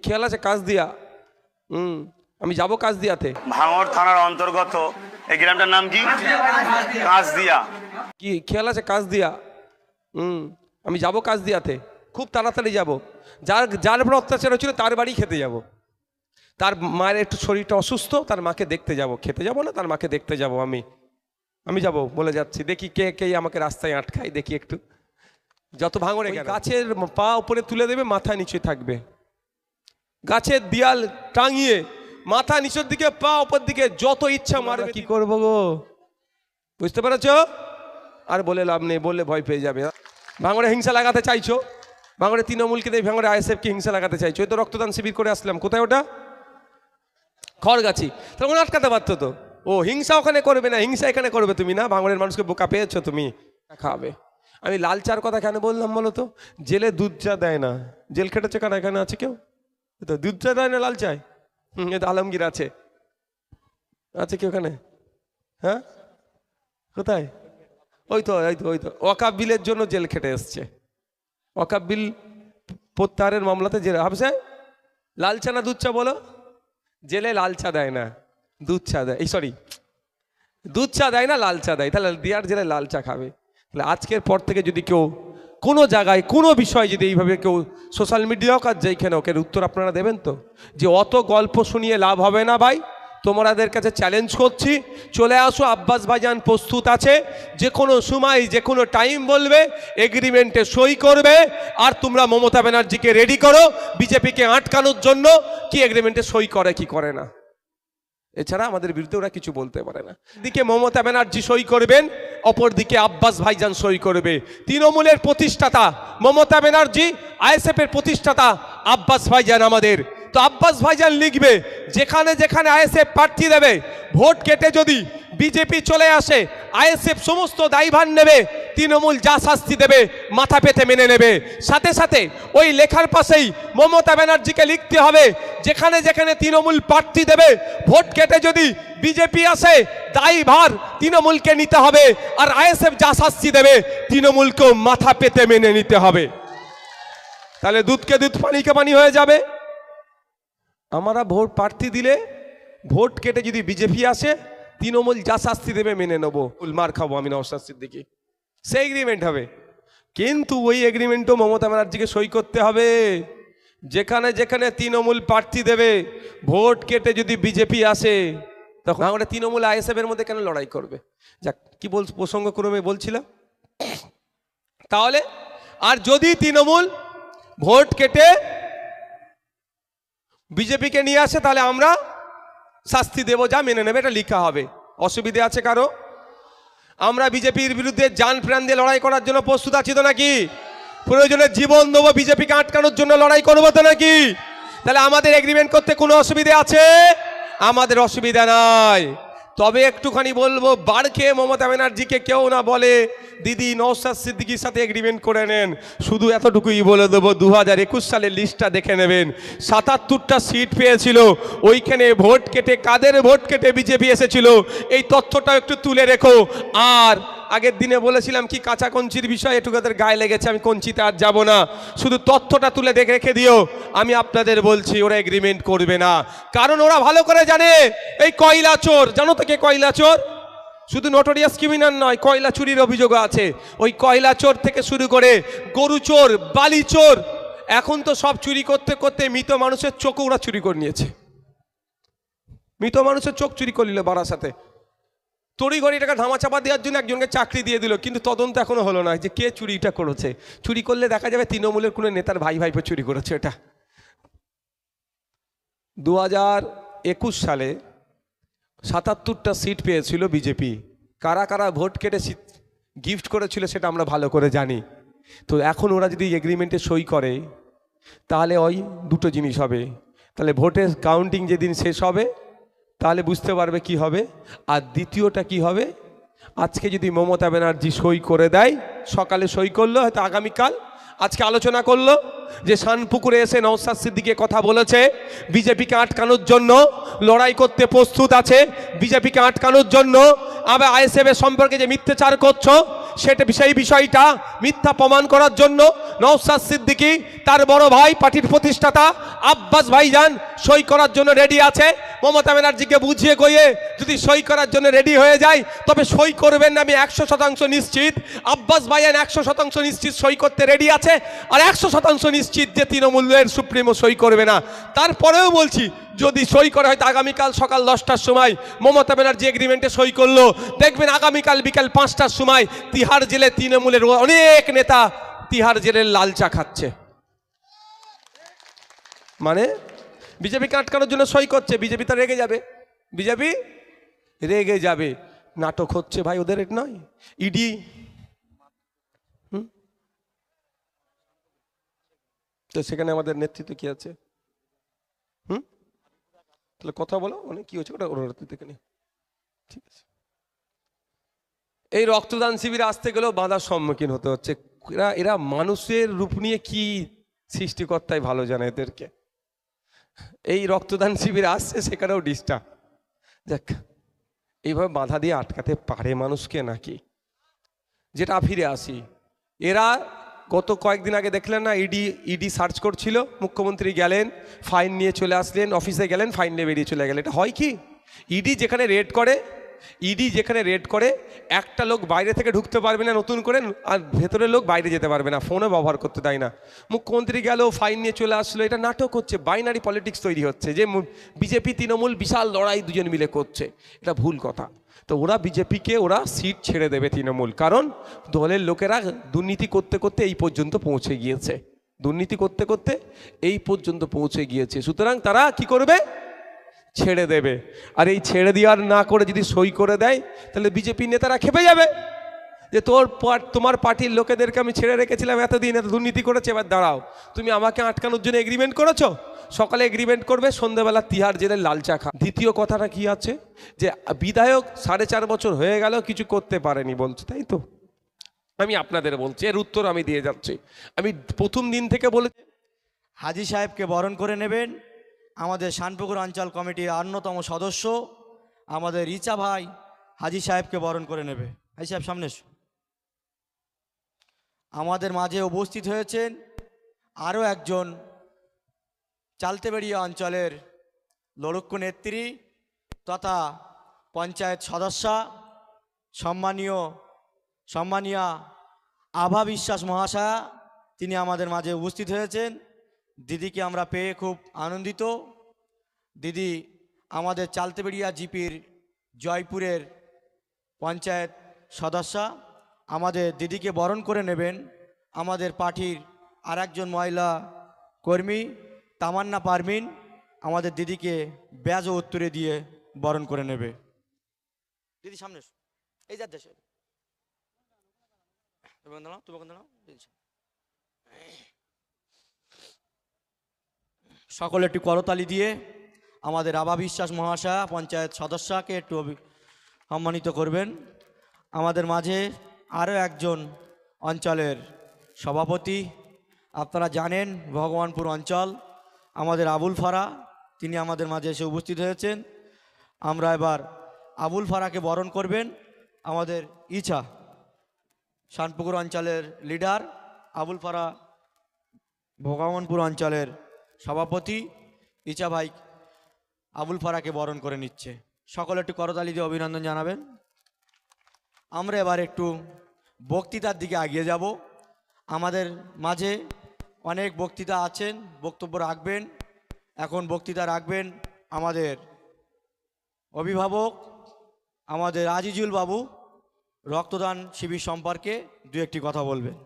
খেয়াল আছে কাজ দিয়া? আমি যাব কাজ দিয়াতে। ভাঙড় থানার অন্তর্গত এই গ্রামটার নাম কি? কাজদিয়া। কি খেয়াল আছে কাজ দিয়া? আমি যাব কাজ দিয়াতে, খুব তাড়াতাড়ি যাব। যার উপর অত্যাচার হচ্ছিল তার বাড়ি খেতে যাব। তার মায়ের একটু শরীরটা অসুস্থ, তার মাকে দেখতে যাব। খেতে যাব না, তার মাকে দেখতে যাব। আমি যাব বলে যাচ্ছি। দেখি কে কে আমাকে রাস্তায় আটকায়, দেখি একটু। যত ভাঙড়ে গাছের পা উপরে তুলে দেবে, মাথা নিচে থাকবে। গাছের দিয়াল টাঙিয়ে মাথা নিচের দিকে, পা উপর দিকে, যত ইচ্ছা মারবে। কি করবো গো, বুঝতে পেরেছ? আর বলে লাভ নেই, বললে ভয় পেয়ে যাবে। ভাঙড়ে হিংসা লাগাতে চাইছো, ভাঙড়ে তৃণমূলকে দিয়ে ভাঙড়ে আইএসএফকে হিংসা লাগাতে চাইছো। এই তো রক্তদান শিবির করে আসলাম। কোথায় ওটা? খড়গাছি। তখন আটকাতে পারতো তো। ও হিংসা ওখানে করবে না, হিংসা এখানে করবে তুমি না। ভাঙড়ের মানুষকে বোকা পেয়েছো তুমি, খাবে। আমি লাল চার কথা কেন বললাম বলো তো? জেলে দুধ চা দেয় না। জেল খেটেছে কারা? এখানে আছে কেউ? তো দুধ চা দেয় না, লাল চায়। এ তো আলমগীর আছে কি ওখানে? হ্যাঁ, কোথায়? ওই তো ওয়াকাফ বিলের জন্য জেল খেটে এসছে। ওয়াকাফ বিল প্রত্যাহারের মামলাতে জেল। ভাবছে লাল চা না দুধ চা বলো? জেলে লাল চা দেয় না, দুধ চা দেয়। দুধ চা দেয় না, লাল চা দেয়। তাহলে দিয়ার জেলে লাল চা খাবে। তাহলে আজকের পর থেকে যদি কেউ কোনো জায়গায় কোনো বিষয় যদি এইভাবে কেউ সোশ্যাল মিডিয়াও কাজ যেইখানে, ওকে উত্তর আপনারা দেবেন তো? যে অত গল্প শুনিয়ে লাভ হবে না ভাই, তোমাদের কাছে চ্যালেঞ্জ করছি, চলে আসো। আব্বাস ভাইজান প্রস্তুত আছে, যে কোনো সময় যে কোনো টাইম বলবে, এগ্রিমেন্টে সই করবে। আর তোমরা মমতা ব্যানার্জিকে রেডি করো বিজেপিকে আটকানোর জন্য। কি এগ্রিমেন্টে সই করে কি করে না, এছাড়া আমাদের বিরুদ্ধে ওরা কিছু বলতে পারে না। দিকে মমতা ব্যানার্জি সই করবেন, অপরদিকে আব্বাস ভাইজান সই করবে। তৃণমূলের প্রতিষ্ঠাতা মমতা ব্যানার্জি, আইএসএফের প্রতিষ্ঠাতা আব্বাস ভাইজান আমাদের। তো আব্বাস ভাইজান লিখবে, যেখানে যেখানে আইএসএফ প্রার্থী দেবে, ভোট কেটে যদি বিজেপি চলে আসে, আইএসএফ সমস্ত দায়ভার নেবে, তৃণমূল যা শাস্তি দেবে মাথা পেতে মেনে নেবে। সাথে সাথে ওই লেখার পাশেই মমতা ব্যানার্জিকে লিখতে হবে, যেখানে যেখানে তৃণমূল প্রার্থী দেবে, ভোট কেটে যদি বিজেপি আসে, দায়ভার তৃণমূলকে নিতে হবে। আর আইএসএফ যা শাস্তি দেবে তৃণমূলকেও মাথা পেতে মেনে নিতে হবে। তাহলে দুধকে দুধ, পানিকে পানি হয়ে যাবে। আমরা ভোট প্রার্থী দিলে, ভোট কেটে যদি বিজেপি আসে, তৃণমূল যা শাস্তি দেবে মেনে নেবো। মার খাবো আমি নওশাদ সিদ্দিকী, সেই এগ্রিমেন্ট হবে। কিন্তু ওই এগ্রিমেন্টও মমতা ব্যানার্জিকে সই করতে হবে। যেখানে যেখানে তৃণমূল প্রার্থী দেবে, ভোট কেটে যদি বিজেপি আসে, তখন আমরা তৃণমূল আইএসএফ এর মধ্যে কেন লড়াই করবে? যাক, কি প্রসঙ্গ ক্রমে বলছিলাম তাহলে। আর যদি তৃণমূল ভোট কেটে বিজেপিকে নিয়ে আসে, তাহলে আমরা শাস্তি দেব, যা মেনে নেবে। এটা লেখা হবে। অসুবিধে আছে কারো? আমরা বিজেপির বিরুদ্ধে জান প্রাণ দিয়ে লড়াই করার জন্য প্রস্তুত আছি তো নাকি? প্রয়োজনে জীবন দেবো, বিজেপিকে আটকানোর জন্য লড়াই করবো তো নাকি? তাহলে আমাদের এগ্রিমেন্ট করতে কোনো অসুবিধে আছে? আমাদের অসুবিধা নাই। তবে একটুখানি বলবো, বাড় খেয়ে মমতা ব্যানার্জিকে কেউ না বলে দিদি নওশাদ সিদ্দিকীর সাথে এগ্রিমেন্ট করে নেন। শুধু এতটুকুই বলে দেবো, 2021 সালের লিস্টটা দেখে নেবেন। 77টা সিট পেয়েছিল, ওইখানে ভোট কেটে, কাদের ভোট কেটে বিজেপি এসেছিল, এই তথ্যটা একটু তুলে রেখো। আর আগের দিনে বলেছিলাম কি কাঁচা কঞ্চির বিষয়, একটু তাদের গায়ে লেগেছে, আমি কঞ্চিতে আর যাব না। শুধু তথ্যটা তুলে দেখে রেখে দিও। আমি আপনাদের বলছি, ওরা এগ্রিমেন্ট করবে না। কারণ ওরা ভালো করে জানে এই কয়লা চোর, জানো তো কে কয়লা চোর? শুধু নোটোরিয়াস ক্রিমিনাল নয়, কয়লা চুরির অভিযোগ আছে। ওই কয়লা চোর থেকে শুরু করে গরু চোর, বালি চোর, এখন তো সব চুরি করতে করতে মৃত মানুষের চোখও ওরা চুরি করে নিয়েছে। মৃত মানুষের চোখ চুরি করে নিল বারাসাতে। তড়িঘড়ি টাকা ধামাচাপা দেওয়ার জন্য একজনকে চাকরি দিয়ে দিল, কিন্তু তদন্ত এখনো হলো না যে কে চুরিটা করেছে। চুরি করলে দেখা যাবে তৃণমূলের কোনো নেতার ভাই ভাইপো চুরি করেছে। এটা 2021 সালে 77টা সিট পেয়েছিল বিজেপি। কারা কারা ভোট কেটে গিফট করেছিল সেটা আমরা ভালো করে জানি। তো এখন ওরা যদি এগ্রিমেন্টে সই করে, তাহলে ওই দুটো জিনিস হবে। তাহলে ভোটের কাউন্টিং যেদিন শেষ হবে, তাহলে বুঝতে পারবে কি হবে। আর দ্বিতীয়টা কি হবে, আজকে যদি মমতা ব্যানার্জি সই করে দেয়, সকালে সই করলো, হয়তো আগামীকাল, আজকে আলোচনা করলো যে শানপুকুরে এসে নওশাদ সিদ্দিকী কথা বলেছে, বিজেপিকে আটকানোর জন্য লড়াই করতে প্রস্তুত আছে, বিজেপিকে আটকানোর জন্য। আবার আইএসএফ এর সম্পর্কে যে মিথ্যাচার করছো, সেই বিষয়টা মিথ্যা প্রমাণ করার জন্য নওশাদ সিদ্দিকী তার বড় ভাই পার্টির প্রতিষ্ঠাতা আব্বাস ভাইজান সই করার জন্য রেডি আছে। মমতা ব্যানার্জিকে বুঝিয়ে কইয়ে যদি সই করার জন্য রেডি হয়ে যায়, তবে সই করবেন না আমি 100% নিশ্চিত। আব্বাস ভাইজান 100% নিশ্চিত সই করতে রেডি আছে, আর 100% নিশ্চিত যে তৃণমূলের সুপ্রিমো সই করবে না। তারপরেও বলছি, যদি সই করা হয় আগামীকাল সকাল 10টার সময় মমতা ব্যানার্জি এগ্রিমেন্টে সই করলো, দেখবেন আগামীকাল বিকাল 5টার সময় তিহার জেলে তৃণমূলের অনেক নেতা তিহার জেলের লাল চা খাচ্ছে। মানে বিজেপিকে আটকানোর জন্য সই করছে, বিজেপি তো রেগে যাবে, বিজেপি রেগে যাবে। নাটক হচ্ছে ভাই, ওদের এটা নয়। ইডি তো সেখানে আমাদের নেতৃত্ব কি আছে? তাহলে কথা বলো, মানে কি হচ্ছে ওটা ওর থেকে নিয়ে, ঠিক আছে। এই রক্তদান শিবিরে আসতে গেলেও বাধার সম্মুখীন হতে হচ্ছে। এরা মানুষের রূপ নিয়ে কি সৃষ্টিকর্তাই ভালো জানে এদেরকে। এই রক্তদান শিবিরে আসছে, সেখানেও ডিস্টার্ব। দেখ, এইভাবে বাধা দিয়ে আটকাতে পারে মানুষকে নাকি? যেটা ফিরে আসি, এরা গত কয়েকদিন আগে দেখলেন না, ইডি সার্চ করছিল, মুখ্যমন্ত্রী গেলেন, ফাইন নিয়ে চলে আসলেন, অফিসে গেলেন, ফাইন নিয়ে বেরিয়ে চলে গেলেন। এটা হয় কি? ইডি যেখানে রেড করে একটা লোক বাইরে থেকে ঢুকতে পারবে না নতুন করে, আর ভেতরের লোক বাইরে যেতে পারবে না, ফোনে ব্যবহার করতে দেয় না। মুখ্যমন্ত্রী গেল, ফাইন নিয়ে চলে আসলো। এটা নাটক হচ্ছে, বাইনারি পলিটিক্স তৈরি হচ্ছে, যে বিজেপি তৃণমূল বিশাল লড়াই দুজন মিলে করছে। এটা ভুল কথা। তো ওরা বিজেপিকে সিট ছেড়ে দেবে তৃণমূল, কারণ দলের লোকেরা দুর্নীতি করতে করতে এই পর্যন্ত পৌঁছে গিয়েছে। সুতরাং তারা কি করবে? ছেড়ে দেবে। আর এই ছেড়ে দেওয়ার না করে যদি সই করে দেয়, তাহলে বিজেপি নেতারা খেপে যাবে যে তোমার পার্টির লোকেদেরকে আমি ছেড়ে রেখেছিলাম এতদিন, এত দুর্নীতি করেছে, এবার দাঁড়াও, তুমি আমাকে আটকানোর জন্য এগ্রিমেন্ট করেছো। সকালে এগ্রিমেন্ট করবে, সন্ধ্যাবেলা তিহার জেলের লাল চা খা। দ্বিতীয় কথাটা কি আছে, যে বিধায়ক 4.5 বছর হয়ে গেল কিছু করতে পারেনি বলছে, তাই তো? আমি আপনাদের বলছি, এর উত্তর আমি দিয়ে যাচ্ছি। আমি প্রথম দিন থেকে বলেছি, হাজী সাহেবকে বরণ করে নেবেন আমাদের শানপুকুর অঞ্চল কমিটির অন্যতম সদস্য আমাদের রিচা ভাই হাজী সাহেবকে বরণ করে নেবে। হাজী সাহেব সামনে এসো। আমাদের মাঝে উপস্থিত হয়েছেন আরও একজন চালতেবেড়িয়া অঞ্চলের লড়ক্য নেত্রী তথা পঞ্চায়েত সদস্যা সম্মানীয়া আভা বিশ্বাস মহাশয়া, তিনি আমাদের মাঝে উপস্থিত হয়েছেন। দিদিকে আমরা পেয়ে খুব আনন্দিত। দিদি আমাদের চালতেবেড়িয়া জিপির জয়পুরের পঞ্চায়েত সদস্যা। আমাদের দিদিকে বরণ করে নেবেন আমাদের পার্টির আর একজন মহিলা কর্মী তামান্না পারমিন। আমাদের দিদিকে ব্যাজ ও উত্তরে দিয়ে বরণ করে নেবে। দিদি সামনে এই যা দেশে সকলে একটু করতালি দিয়ে আমাদের আভা বিশ্বাস মহাশয়া পঞ্চায়েত সদস্যকে একটু সম্মানিত করবেন। আমাদের মাঝে আরও একজন অঞ্চলের সভাপতি, আপনারা জানেন ভগবানপুর অঞ্চল, আমাদের আবুল ফারা, তিনি আমাদের মাঝে এসে উপস্থিত হয়েছেন। আমরা এবার আবুল ফারাকে বরণ করবেন আমাদের ইছা শানপুকুর অঞ্চলের লিডার আবুল ফারা, ভগবানপুর অঞ্চলের সভাপতি ইচা ভাই আবুল ফারাকে বরণ করে নিচ্ছে। সকলে একটু করতালি দিয়ে অভিনন্দন জানাবেন। আমরা এবার একটু বক্তৃতার দিকে এগিয়ে যাব। আমাদের মাঝে অনেক বক্তৃতা আছেন, বক্তব্য রাখবেন। এখন বক্তৃতা রাখবেন আমাদের অভিভাবক আমাদের আজিজুল বাবু, রক্তদান শিবির সম্পর্কে দু একটি কথা বলবেন।